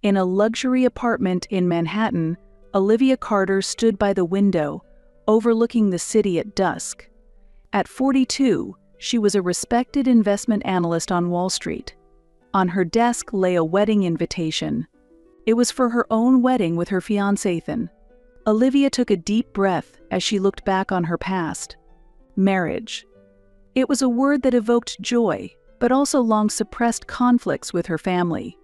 In a luxury apartment in Manhattan, Olivia Carter stood by the window, overlooking the city at dusk. At 42, she was a respected investment analyst on Wall Street. On her desk lay a wedding invitation. It was for her own wedding with her fiancé Ethan. Olivia took a deep breath as she looked back on her past. Marriage. It was a word that evoked joy, but also long-suppressed conflicts with her family.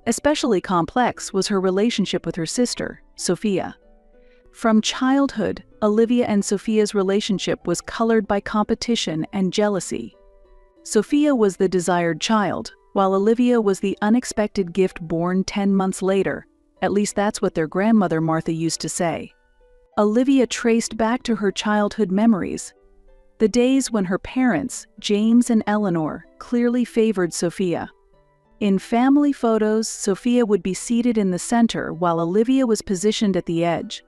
Especially complex was her relationship with her sister, Sophia. From childhood, Olivia and Sophia's relationship was colored by competition and jealousy. Sophia was the desired child, while Olivia was the unexpected gift born 10 months later. At least that's what their grandmother Martha used to say. Olivia traced back to her childhood memories, the days when her parents, James and Eleanor, clearly favored Sophia. In family photos, Sophia would be seated in the center while Olivia was positioned at the edge.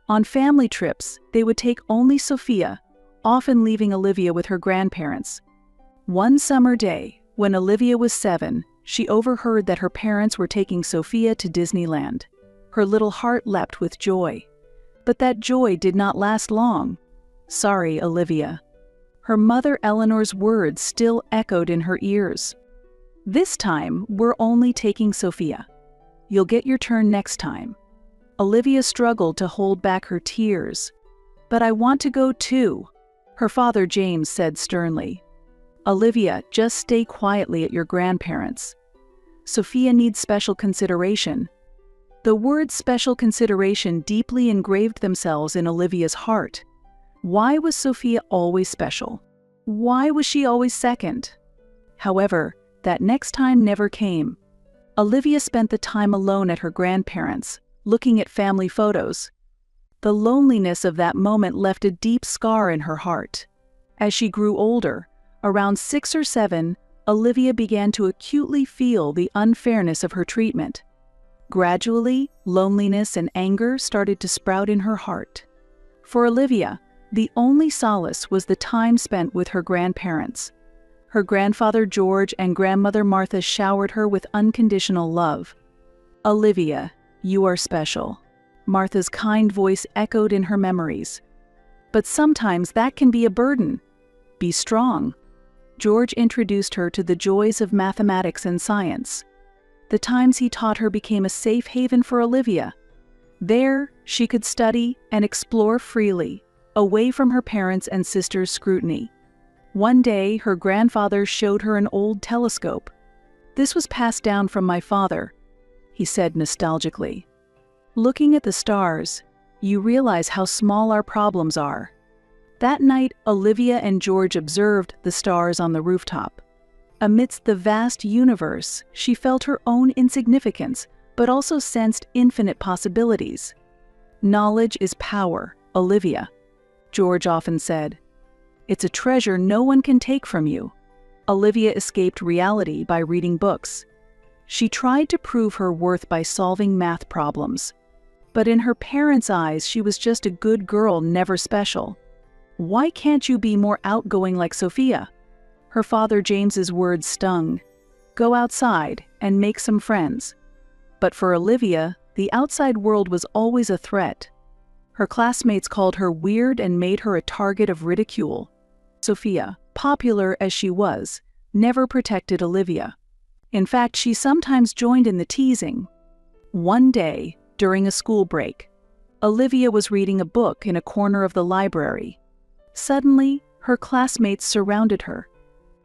On family trips, they would take only Sophia, often leaving Olivia with her grandparents. One summer day, when Olivia was 7, she overheard that her parents were taking Sophia to Disneyland. Her little heart leapt with joy. But that joy did not last long. Sorry, Olivia. Her mother Eleanor's words still echoed in her ears. This time, we're only taking Sophia. You'll get your turn next time. Olivia struggled to hold back her tears. But I want to go too, her father James said sternly. Olivia, just stay quietly at your grandparents'. Sophia needs special consideration. The words special consideration deeply engraved themselves in Olivia's heart. Why was Sophia always special? Why was she always second? However, that next time never came. Olivia spent the time alone at her grandparents', looking at family photos. The loneliness of that moment left a deep scar in her heart. As she grew older, around 6 or 7, Olivia began to acutely feel the unfairness of her treatment. Gradually, loneliness and anger started to sprout in her heart. For Olivia, the only solace was the time spent with her grandparents. Her grandfather George and grandmother Martha showered her with unconditional love. Olivia, you are special. Martha's kind voice echoed in her memories. But sometimes that can be a burden. Be strong. George introduced her to the joys of mathematics and science. The times he taught her became a safe haven for Olivia. There, she could study and explore freely, away from her parents' and sisters' scrutiny. One day, her grandfather showed her an old telescope. This was passed down from my father, he said nostalgically. Looking at the stars, you realize how small our problems are. That night, Olivia and George observed the stars on the rooftop. Amidst the vast universe, she felt her own insignificance, but also sensed infinite possibilities. Knowledge is power, Olivia, George often said. It's a treasure no one can take from you. Olivia escaped reality by reading books. She tried to prove her worth by solving math problems. But in her parents' eyes, she was just a good girl, never special. Why can't you be more outgoing like Sophia? Her father James's words stung. Go outside and make some friends. But for Olivia, the outside world was always a threat. Her classmates called her weird and made her a target of ridicule. Sophia, popular as she was, never protected Olivia. In fact, she sometimes joined in the teasing. One day, during a school break, Olivia was reading a book in a corner of the library. Suddenly, her classmates surrounded her.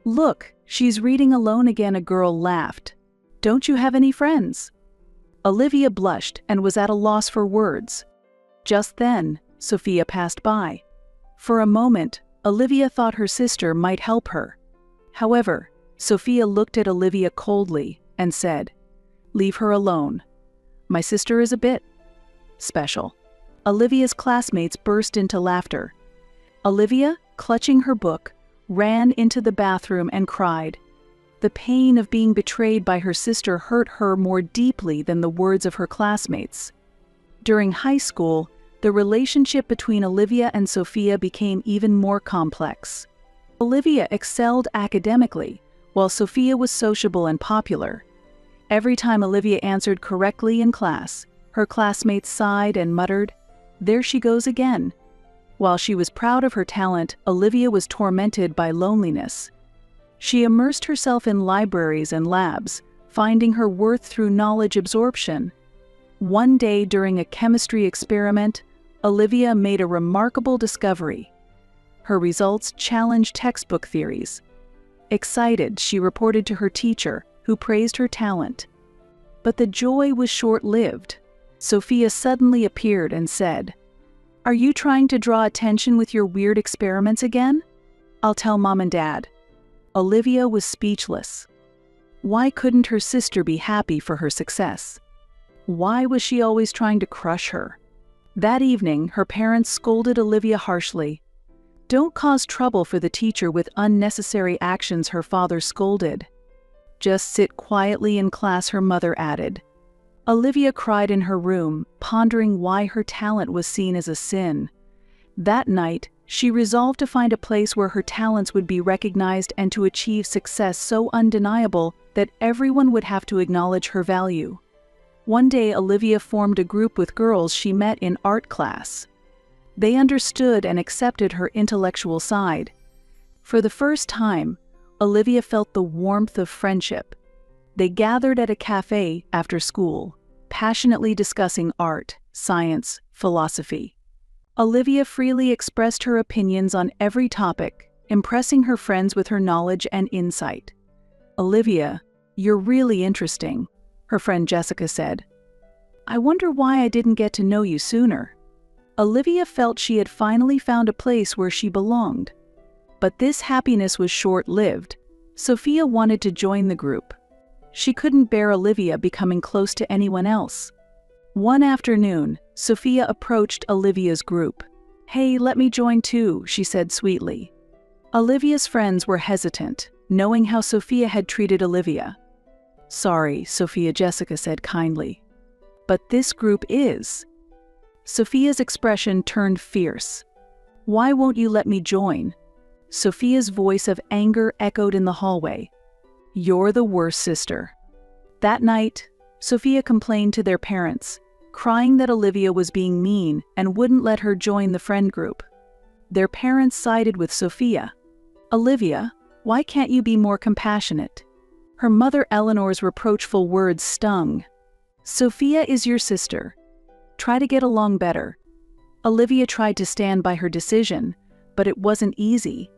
Look, she's reading alone again, a girl laughed. Don't you have any friends? Olivia blushed and was at a loss for words. Just then, Sophia passed by. For a moment, Olivia thought her sister might help her. However, Sophia looked at Olivia coldly and said, "Leave her alone. My sister is a bit special." Olivia's classmates burst into laughter. Olivia, clutching her book, ran into the bathroom and cried. The pain of being betrayed by her sister hurt her more deeply than the words of her classmates. During high school, the relationship between Olivia and Sophia became even more complex. Olivia excelled academically, while Sophia was sociable and popular. Every time Olivia answered correctly in class, her classmates sighed and muttered, "There she goes again." While she was proud of her talent, Olivia was tormented by loneliness. She immersed herself in libraries and labs, finding her worth through knowledge absorption. One day during a chemistry experiment, Olivia made a remarkable discovery. Her results challenged textbook theories. Excited, she reported to her teacher, who praised her talent. But the joy was short-lived. Sophia suddenly appeared and said, "Are you trying to draw attention with your weird experiments again? I'll tell Mom and Dad." Olivia was speechless. Why couldn't her sister be happy for her success? Why was she always trying to crush her? That evening, her parents scolded Olivia harshly. "Don't cause trouble for the teacher with unnecessary actions," her father scolded. "Just sit quietly in class," her mother added. Olivia cried in her room, pondering why her talent was seen as a sin. That night, she resolved to find a place where her talents would be recognized and to achieve success so undeniable that everyone would have to acknowledge her value. One day, Olivia formed a group with girls she met in art class. They understood and accepted her intellectual side. For the first time, Olivia felt the warmth of friendship. They gathered at a cafe after school, passionately discussing art, science, philosophy. Olivia freely expressed her opinions on every topic, impressing her friends with her knowledge and insight. "Olivia, you're really interesting," her friend Jessica said. "I wonder why I didn't get to know you sooner." Olivia felt she had finally found a place where she belonged. But this happiness was short-lived. Sophia wanted to join the group. She couldn't bear Olivia becoming close to anyone else. One afternoon, Sophia approached Olivia's group. "Hey, let me join too," she said sweetly. Olivia's friends were hesitant, knowing how Sophia had treated Olivia. "Sorry," Jessica said kindly. "But this group is." Sophia's expression turned fierce. "Why won't you let me join?" Sophia's voice of anger echoed in the hallway. "You're the worst sister." That night, Sophia complained to their parents, crying that Olivia was being mean and wouldn't let her join the friend group. Their parents sided with Sophia. "Olivia, why can't you be more compassionate?" Her mother Eleanor's reproachful words stung. "Sophia is your sister. Try to get along better." Olivia tried to stand by her decision, but it wasn't easy.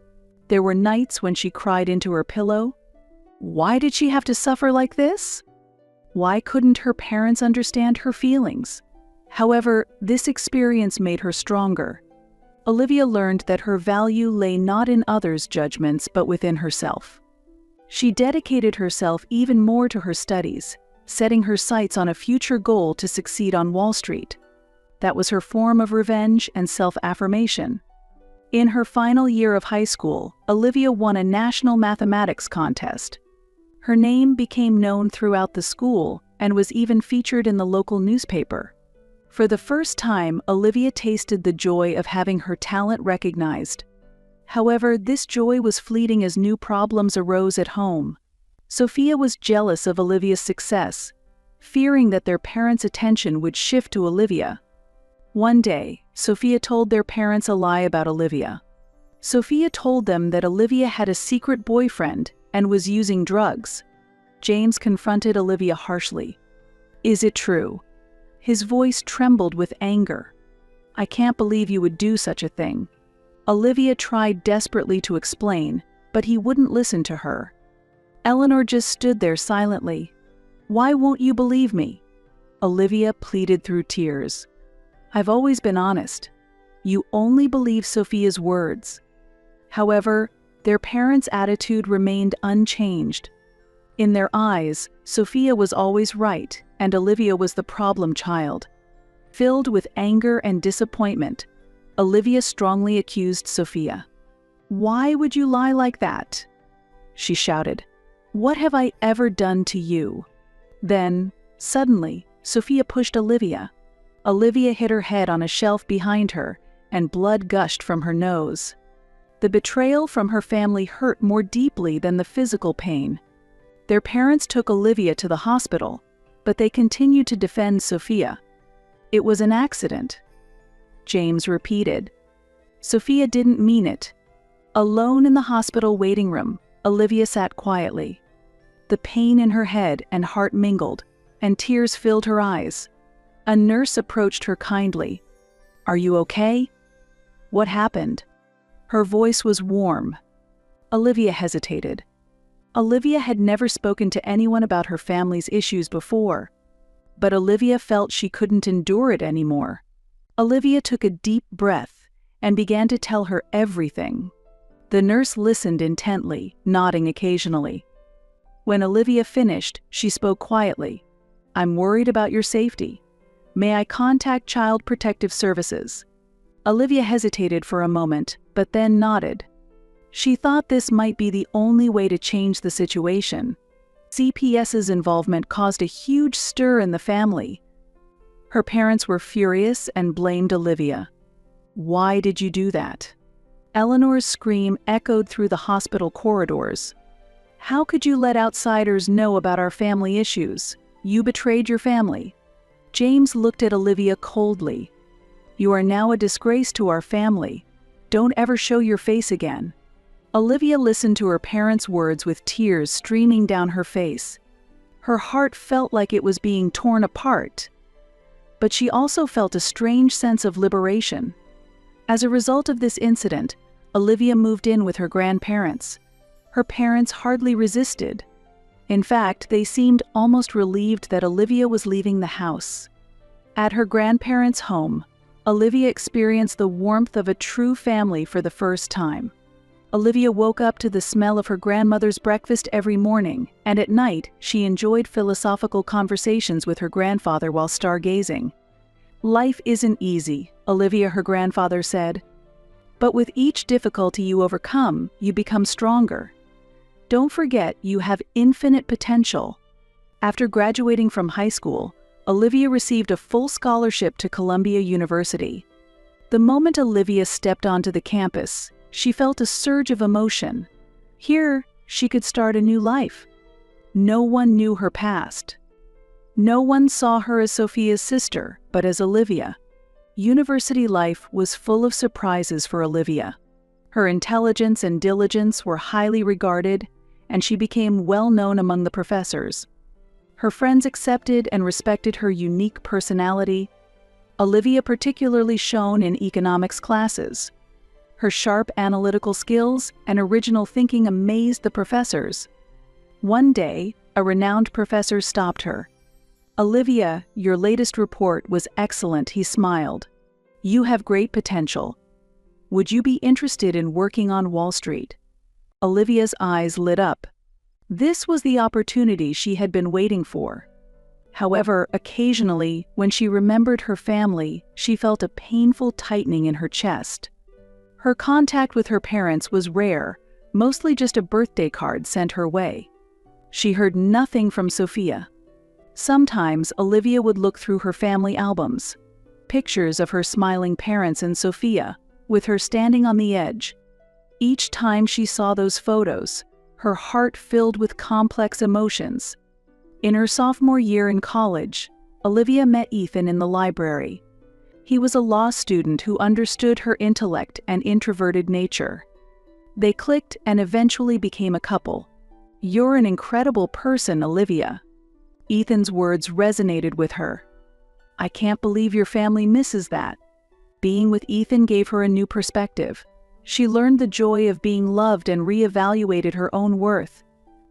There were nights when she cried into her pillow. Why did she have to suffer like this? Why couldn't her parents understand her feelings? However, this experience made her stronger. Olivia learned that her value lay not in others' judgments but within herself. She dedicated herself even more to her studies, setting her sights on a future goal to succeed on Wall Street. That was her form of revenge and self-affirmation. In her final year of high school, Olivia won a national mathematics contest. Her name became known throughout the school and was even featured in the local newspaper. For the first time, Olivia tasted the joy of having her talent recognized. However, this joy was fleeting as new problems arose at home. Sophia was jealous of Olivia's success, fearing that their parents' attention would shift to Olivia. One day, Sophia told their parents a lie about Olivia. Sophia told them that Olivia had a secret boyfriend and was using drugs. James confronted Olivia harshly. "Is it true?" His voice trembled with anger. "I can't believe you would do such a thing." Olivia tried desperately to explain, but he wouldn't listen to her. Eleanor just stood there silently. "Why won't you believe me?" Olivia pleaded through tears. "I've always been honest. You only believe Sophia's words." However, their parents' attitude remained unchanged. In their eyes, Sophia was always right, and Olivia was the problem child. Filled with anger and disappointment, Olivia strongly accused Sophia. "Why would you lie like that?" she shouted. "What have I ever done to you?" Then, suddenly, Sophia pushed Olivia. Olivia hit her head on a shelf behind her, and blood gushed from her nose. The betrayal from her family hurt more deeply than the physical pain. Their parents took Olivia to the hospital, but they continued to defend Sophia. "It was an accident," James repeated. Sophia didn't mean it. Alone in the hospital waiting room, Olivia sat quietly. The pain in her head and heart mingled, and tears filled her eyes. A nurse approached her kindly. "Are you okay? What happened?" Her voice was warm. Olivia hesitated. Olivia had never spoken to anyone about her family's issues before, but Olivia felt she couldn't endure it anymore. Olivia took a deep breath and began to tell her everything. The nurse listened intently, nodding occasionally. When Olivia finished, she spoke quietly. "I'm worried about your safety. May I contact Child Protective Services?" Olivia hesitated for a moment, but then nodded. She thought this might be the only way to change the situation. CPS's involvement caused a huge stir in the family. Her parents were furious and blamed Olivia. "Why did you do that?" Eleanor's scream echoed through the hospital corridors. "How could you let outsiders know about our family issues? You betrayed your family." James looked at Olivia coldly. "You are now a disgrace to our family. Don't ever show your face again." Olivia listened to her parents' words with tears streaming down her face. Her heart felt like it was being torn apart. But she also felt a strange sense of liberation. As a result of this incident, Olivia moved in with her grandparents. Her parents hardly resisted. In fact, they seemed almost relieved that Olivia was leaving the house. At her grandparents' home, Olivia experienced the warmth of a true family for the first time. Olivia woke up to the smell of her grandmother's breakfast every morning, and at night she enjoyed philosophical conversations with her grandfather while stargazing. "Life isn't easy," Olivia, her grandfather, said. "But with each difficulty you overcome, you become stronger. Don't forget you have infinite potential." After graduating from high school, Olivia received a full scholarship to Columbia University. The moment Olivia stepped onto the campus, she felt a surge of emotion. Here, she could start a new life. No one knew her past. No one saw her as Sophia's sister, but as Olivia. University life was full of surprises for Olivia. Her intelligence and diligence were highly regarded, and she became well known among the professors. Her friends accepted and respected her unique personality. Olivia particularly shone in economics classes. Her sharp analytical skills and original thinking amazed the professors. One day, a renowned professor stopped her. "Olivia, your latest report was excellent," he smiled. "You have great potential. Would you be interested in working on Wall Street?" Olivia's eyes lit up. This was the opportunity she had been waiting for. However, occasionally, when she remembered her family, she felt a painful tightening in her chest. Her contact with her parents was rare, mostly just a birthday card sent her way. She heard nothing from Sophia. Sometimes Olivia would look through her family albums, pictures of her smiling parents and Sophia, with her standing on the edge. Each time she saw those photos, her heart filled with complex emotions. In her sophomore year in college, Olivia met Ethan in the library. He was a law student who understood her intellect and introverted nature. They clicked and eventually became a couple. "You're an incredible person, Olivia." Ethan's words resonated with her. "I can't believe your family misses that." Being with Ethan gave her a new perspective. She learned the joy of being loved and reevaluated her own worth.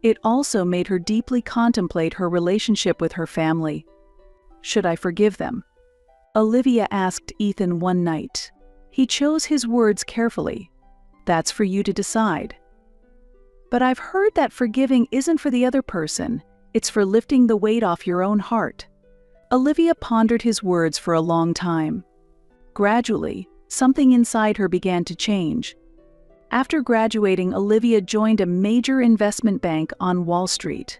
It also made her deeply contemplate her relationship with her family. "Should I forgive them?" Olivia asked Ethan one night. He chose his words carefully. "That's for you to decide." "But I've heard that forgiving isn't for the other person, it's for lifting the weight off your own heart." Olivia pondered his words for a long time. Gradually, something inside her began to change. After graduating, Olivia joined a major investment bank on Wall Street.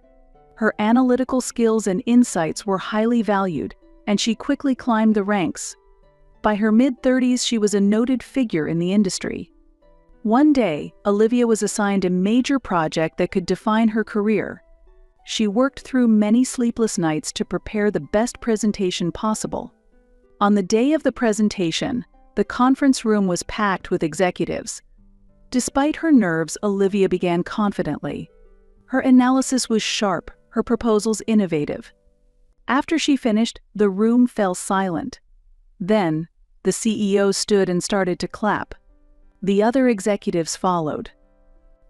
Her analytical skills and insights were highly valued, and she quickly climbed the ranks. By her mid-30s, she was a noted figure in the industry. One day, Olivia was assigned a major project that could define her career. She worked through many sleepless nights to prepare the best presentation possible. On the day of the presentation, the conference room was packed with executives. Despite her nerves, Olivia began confidently. Her analysis was sharp, her proposals innovative. After she finished, the room fell silent. Then, the CEO stood and started to clap. The other executives followed.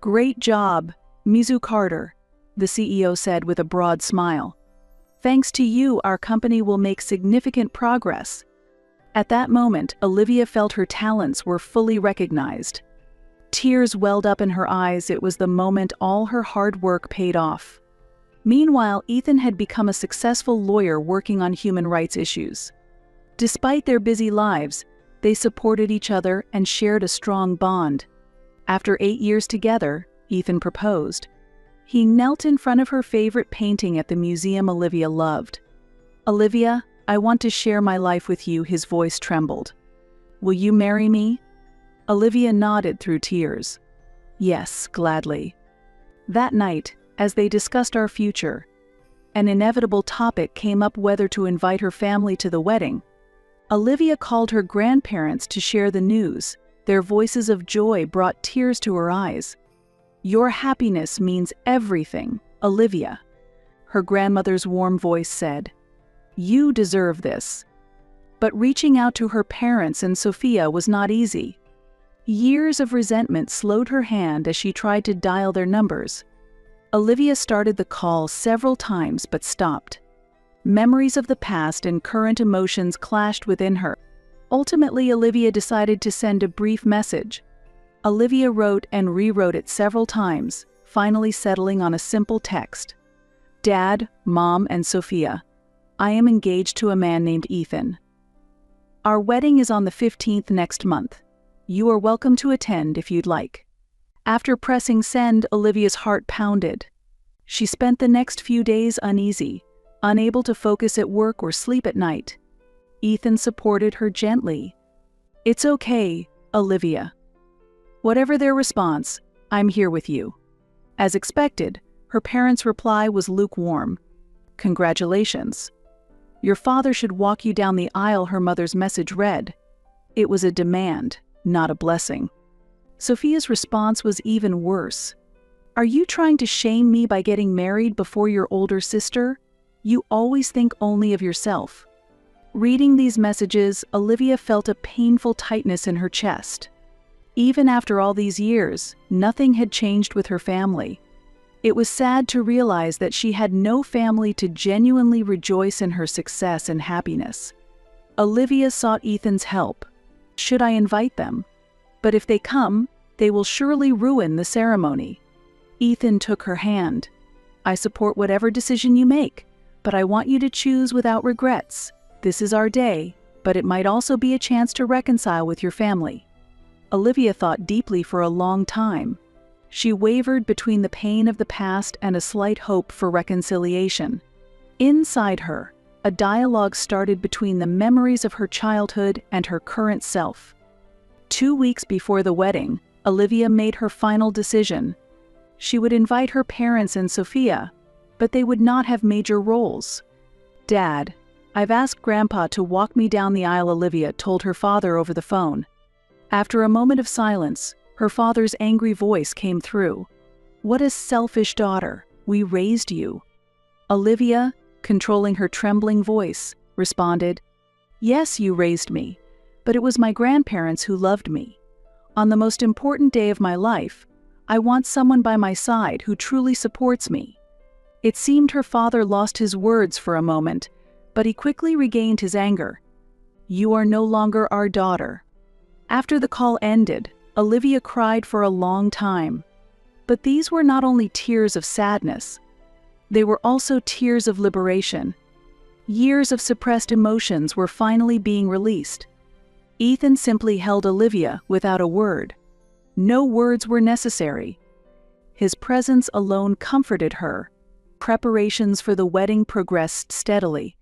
"Great job, Mizu Carter," the CEO said with a broad smile. "Thanks to you, our company will make significant progress." At that moment, Olivia felt her talents were fully recognized. Tears welled up in her eyes. It was the moment all her hard work paid off. Meanwhile, Ethan had become a successful lawyer working on human rights issues. Despite their busy lives, they supported each other and shared a strong bond. After 8 years together, Ethan proposed. He knelt in front of her favorite painting at the museum Olivia loved. "Olivia, I want to share my life with you," his voice trembled. "Will you marry me?" Olivia nodded through tears. "Yes, gladly." That night, as they discussed our future, an inevitable topic came up: whether to invite her family to the wedding. Olivia called her grandparents to share the news. Their voices of joy brought tears to her eyes. "Your happiness means everything, Olivia," her grandmother's warm voice said. "You deserve this." But reaching out to her parents and Sophia was not easy. Years of resentment slowed her hand as she tried to dial their numbers. Olivia started the call several times but stopped. Memories of the past and current emotions clashed within her. Ultimately, Olivia decided to send a brief message. Olivia wrote and rewrote it several times, finally settling on a simple text. "Dad, Mom, and Sophia, I am engaged to a man named Ethan. Our wedding is on the 15th next month. You are welcome to attend if you'd like." After pressing send, Olivia's heart pounded. She spent the next few days uneasy, unable to focus at work or sleep at night. Ethan supported her gently. "It's okay, Olivia. Whatever their response, I'm here with you." As expected, her parents' reply was lukewarm. "Congratulations. Your father should walk you down the aisle," her mother's message read. It was a demand, not a blessing. Sophia's response was even worse. "Are you trying to shame me by getting married before your older sister? You always think only of yourself." Reading these messages, Olivia felt a painful tightness in her chest. Even after all these years, nothing had changed with her family. It was sad to realize that she had no family to genuinely rejoice in her success and happiness. Olivia sought Ethan's help. "Should I invite them? But if they come, they will surely ruin the ceremony." Ethan took her hand. "I support whatever decision you make, but I want you to choose without regrets. This is our day, but it might also be a chance to reconcile with your family." Olivia thought deeply for a long time. She wavered between the pain of the past and a slight hope for reconciliation. Inside her, a dialogue started between the memories of her childhood and her current self. 2 weeks before the wedding, Olivia made her final decision. She would invite her parents and Sophia, but they would not have major roles. "Dad, I've asked Grandpa to walk me down the aisle," Olivia told her father over the phone. After a moment of silence, her father's angry voice came through. "What a selfish daughter. We raised you." Olivia, controlling her trembling voice, responded, "Yes, you raised me, but it was my grandparents who loved me. On the most important day of my life, I want someone by my side who truly supports me." It seemed her father lost his words for a moment, but he quickly regained his anger. "You are no longer our daughter." After the call ended, Olivia cried for a long time. But these were not only tears of sadness. They were also tears of liberation. Years of suppressed emotions were finally being released. Ethan simply held Olivia without a word. No words were necessary. His presence alone comforted her. Preparations for the wedding progressed steadily.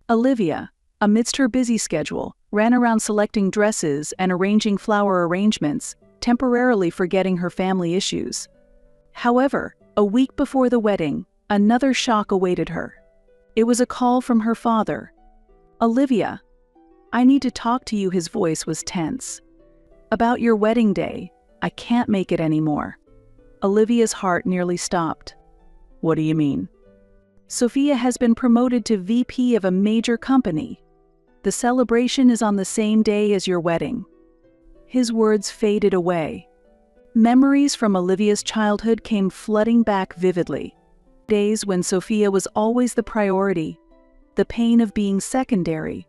Olivia, amidst her busy schedule, ran around selecting dresses and arranging flower arrangements, temporarily forgetting her family issues. However, a week before the wedding, Another shock awaited her. It was a call from her father. "Olivia, I need to talk to you." His voice was tense. "About your wedding day. I can't make it anymore." Olivia's heart nearly stopped. "What do you mean?" "Sophia has been promoted to VP of a major company. The celebration is on the same day as your wedding." His words faded away. Memories from Olivia's childhood came flooding back vividly. Days when Sophia was always the priority, the pain of being secondary.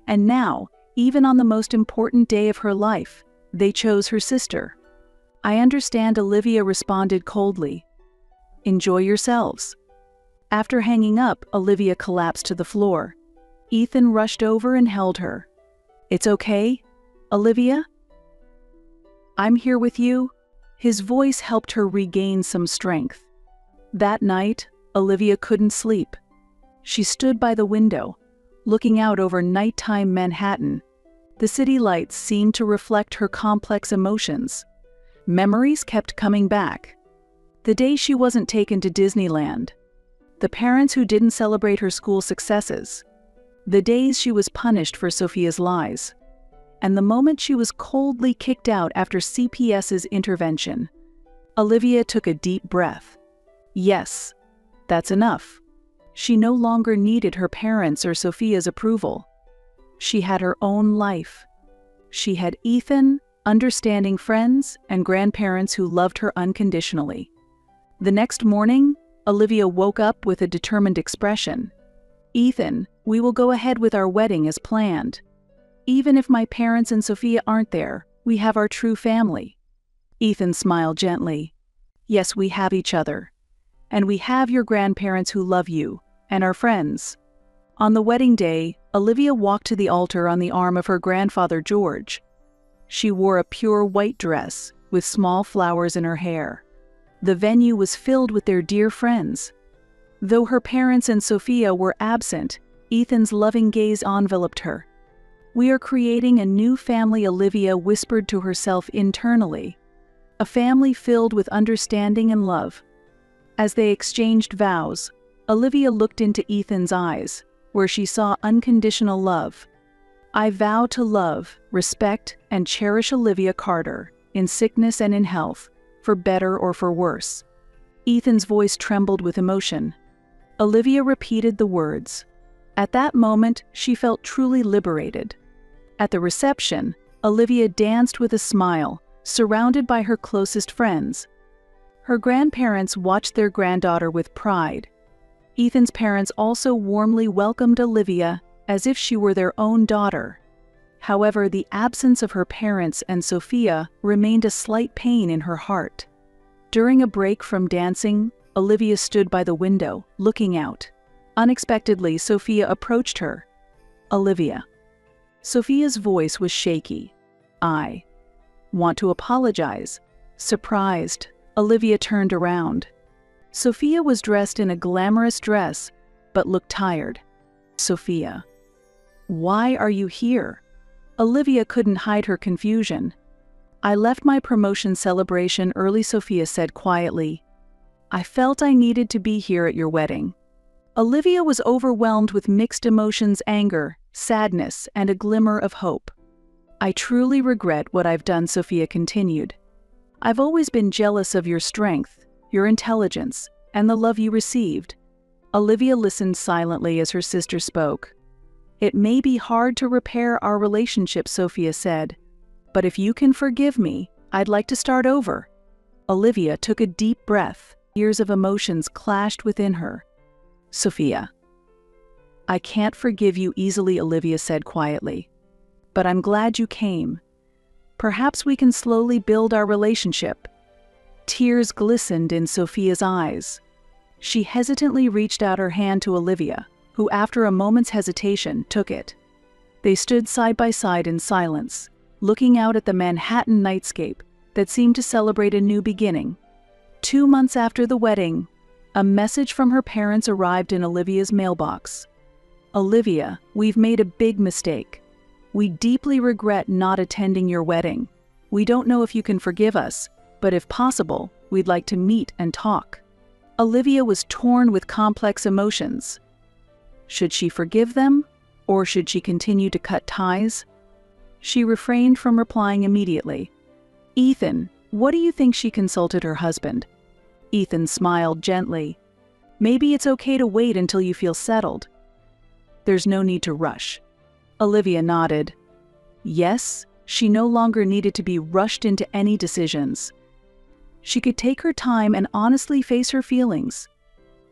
And now, even on the most important day of her life, they chose her sister. "I understand," Olivia responded coldly. "Enjoy yourselves." After hanging up, Olivia collapsed to the floor. Ethan rushed over and held her. "It's okay, Olivia? I'm here with you." His voice helped her regain some strength. That night, Olivia couldn't sleep. She stood by the window, looking out over nighttime Manhattan. The city lights seemed to reflect her complex emotions. Memories kept coming back. The day she wasn't taken to Disneyland. The parents who didn't celebrate her school successes. The days she was punished for Sophia's lies. And the moment she was coldly kicked out after CPS's intervention. Olivia took a deep breath. Yes, that's enough. She no longer needed her parents' or Sophia's approval. She had her own life. She had Ethan, understanding friends, and grandparents who loved her unconditionally. The next morning, Olivia woke up with a determined expression. "Ethan, we will go ahead with our wedding as planned. Even if my parents and Sophia aren't there, we have our true family." Ethan smiled gently. "Yes, we have each other. And we have your grandparents who love you, and our friends." On the wedding day, Olivia walked to the altar on the arm of her grandfather George. She wore a pure white dress, with small flowers in her hair. The venue was filled with their dear friends. Though her parents and Sophia were absent, Ethan's loving gaze enveloped her. "We are creating a new family," Olivia whispered to herself internally. "A family filled with understanding and love." As they exchanged vows, Olivia looked into Ethan's eyes, where she saw unconditional love. "I vow to love, respect, and cherish Olivia Carter, in sickness and in health, for better or for worse." Ethan's voice trembled with emotion. Olivia repeated the words. At that moment, she felt truly liberated. At the reception, Olivia danced with a smile, surrounded by her closest friends. Her grandparents watched their granddaughter with pride. Ethan's parents also warmly welcomed Olivia as if she were their own daughter. However, the absence of her parents and Sophia remained a slight pain in her heart. During a break from dancing, Olivia stood by the window, looking out. Unexpectedly, Sophia approached her. "Olivia." Sophia's voice was shaky. "I want to apologize." Surprised, Olivia turned around. Sophia was dressed in a glamorous dress, but looked tired. "Sophia, why are you here?" Olivia couldn't hide her confusion. "I left my promotion celebration early," Sophia said quietly. "I felt I needed to be here at your wedding." Olivia was overwhelmed with mixed emotions: anger, sadness, and a glimmer of hope. "I truly regret what I've done," Sophia continued. "I've always been jealous of your strength, your intelligence, and the love you received." Olivia listened silently as her sister spoke. "It may be hard to repair our relationship," Sophia said, "but if you can forgive me, I'd like to start over." Olivia took a deep breath. Years of emotions clashed within her. "Sophia, I can't forgive you easily," Olivia said quietly. "But I'm glad you came. Perhaps we can slowly build our relationship." Tears glistened in Sophia's eyes. She hesitantly reached out her hand to Olivia, who after a moment's hesitation took it. They stood side by side in silence, looking out at the Manhattan nightscape that seemed to celebrate a new beginning. 2 months after the wedding, a message from her parents arrived in Olivia's mailbox. "Olivia, we've made a big mistake. We deeply regret not attending your wedding. We don't know if you can forgive us, but if possible, we'd like to meet and talk." Olivia was torn with complex emotions. Should she forgive them, or should she continue to cut ties? She refrained from replying immediately. "Ethan, what do you think?" she consulted her husband. Ethan smiled gently. "Maybe it's okay to wait until you feel settled. There's no need to rush." Olivia nodded. Yes, she no longer needed to be rushed into any decisions. She could take her time and honestly face her feelings.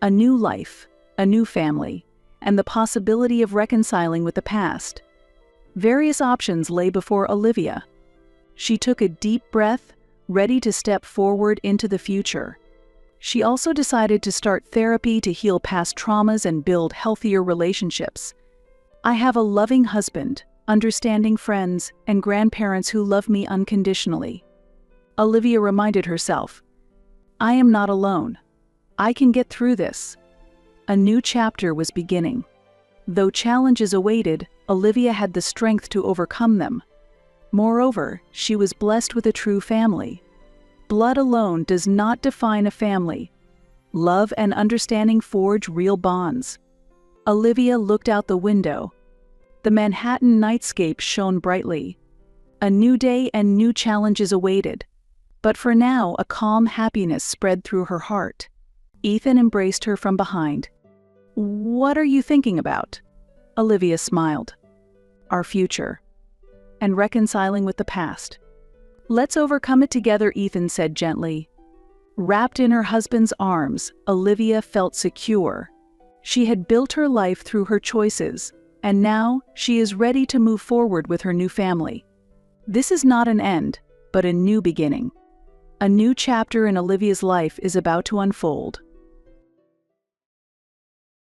A new life, a new family, and the possibility of reconciling with the past. Various options lay before Olivia. She took a deep breath, ready to step forward into the future. She also decided to start therapy to heal past traumas and build healthier relationships. "I have a loving husband, understanding friends, and grandparents who love me unconditionally." Olivia reminded herself, "I am not alone. I can get through this." A new chapter was beginning. Though challenges awaited, Olivia had the strength to overcome them. Moreover, she was blessed with a true family. Blood alone does not define a family. Love and understanding forge real bonds. Olivia looked out the window. The Manhattan nightscape shone brightly. A new day and new challenges awaited. But for now, a calm happiness spread through her heart. Ethan embraced her from behind. "What are you thinking about?" Olivia smiled. "Our future. And reconciling with the past." "Let's overcome it together," Ethan said gently. Wrapped in her husband's arms, Olivia felt secure. She had built her life through her choices, and now she is ready to move forward with her new family. This is not an end, but a new beginning. A new chapter in Olivia's life is about to unfold.